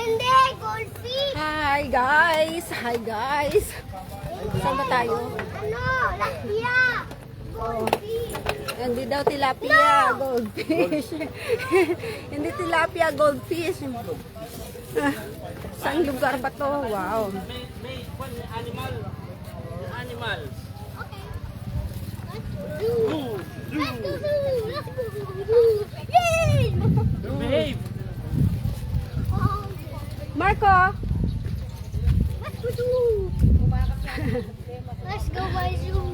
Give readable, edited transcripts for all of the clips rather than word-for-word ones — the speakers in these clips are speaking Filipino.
Hindi, goldfish. Hi guys! Hi guys! Saan ba tayo? Ano? Tilapia. Goldfish. Hindi daw tilapia, goldfish. Hindi tilapia, goldfish. Ah, saan lugar ba to? Wow. May animal. Animal. Okay. Let's go zoo. Let's go zoo. Yay! Behave. Marco! Let's go zoo. Let's go by zoo.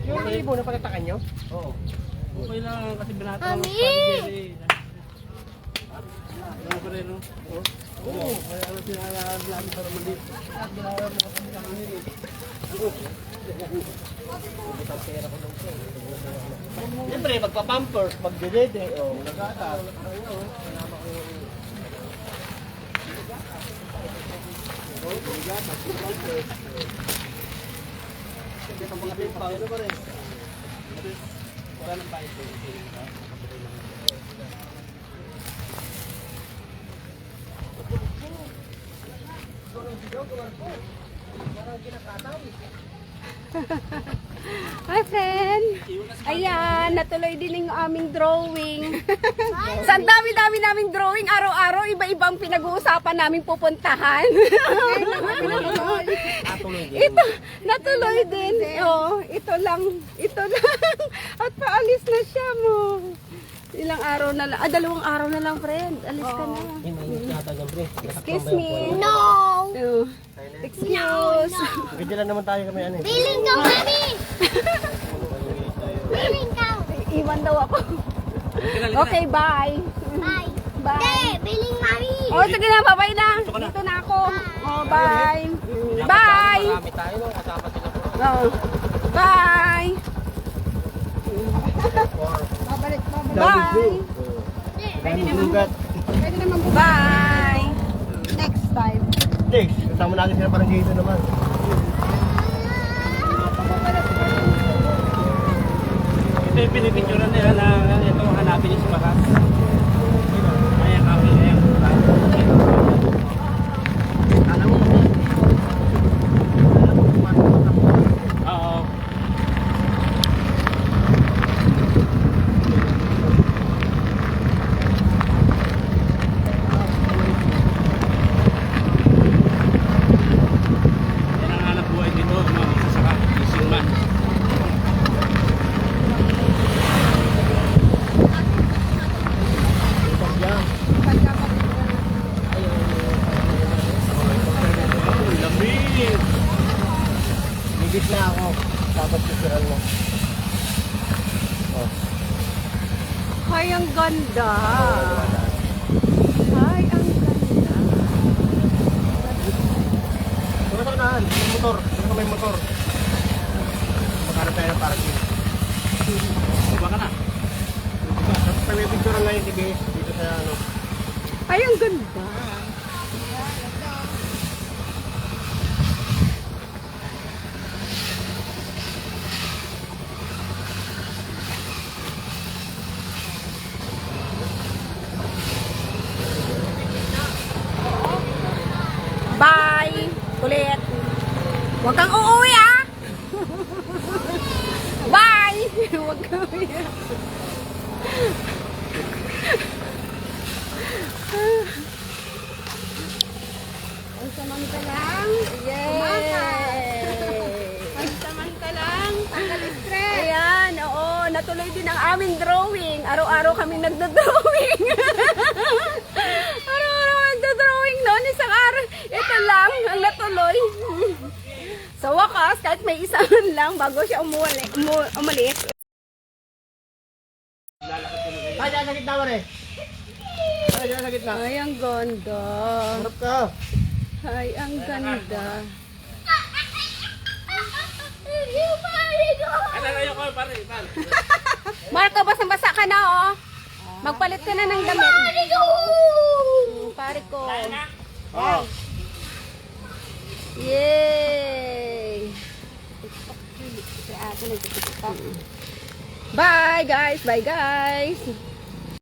Yung ibo na patatakan nyo? Oo. Okay lang kasi binata Mami! Ano pa rin, no? Oo. Kaya ano sinalalaan para maliit. At ginagawa mo kasi sa kanil eh. Siyempre, magpa-pampers, magdedede, o, nagata. Ano pa rin? Wala nang bayad. Hi friend! Ayan, natuloy din yung aming drawing. Sa dami-dami naming drawing, araw-araw, iba-ibang pinag-uusapan namin pupuntahan. Ito, natuloy din. Oh, ito lang. At paalis na siya mo. Ilang araw na lang. 2 araw na lang, friend. Alis ka na. Excuse me. No. Oh, excuse. Ganyan lang naman tayo kami, ano eh. Biling ka, mami. Biling ka. Iwan daw ako. Okay, bye. Bye. Bye. Hindi, biling mami. Oh, sige na, bye-bye na. Dito na ako. Oh, bye. Bye. Marami tayo, no? Kasama sila po. Oh. Bye. Bye. Dahil magugat. Bye. Next time. Next, kasama natin sila parang dito naman. Ito yung pinipicturan nila na ito hanapin niyo sa bakas. Ayan kami, ayan. Alam mo, Oo. Yan ang hanap buhay dito, mga sasaka, fishing man. Oh, lamig! bigit na ako. Dapat kusuran mo. Oh. Ay, ang ganda. Ay, ang ganda. Ano sa unahan? May motor. Ano may motor? Maghanap tayo ng parking. Diba ka na? Tapos may picture ngayon dito sa ano. Ay, ang ganda. Bye! Ulit. Huwag kang uuwi, ah! Bye! Huwag kang uuwi. Ay, samantalang. Yay! Ay, samantalang. Tanggal stress. Ayan, oo. Natuloy din ang aming drawing. Araw-araw kami nagdo-drawing. Araw-araw nagdo-drawing noon. Isang araw. Ito lang ang natuloy. Sa wakas, kahit may isang lang bago siya umalis. Ay, dyan sa gitna mo rin. Ay, dyan sa gitna. Ay, ang ganda. Harap ka. Ay, ang ganda. Ano ayoko pare, pare. Marco, basang-basa ka na, oh. Magpalit ka na ng damit. Pare ko. Oh. Yay! Bye, guys. Bye, guys.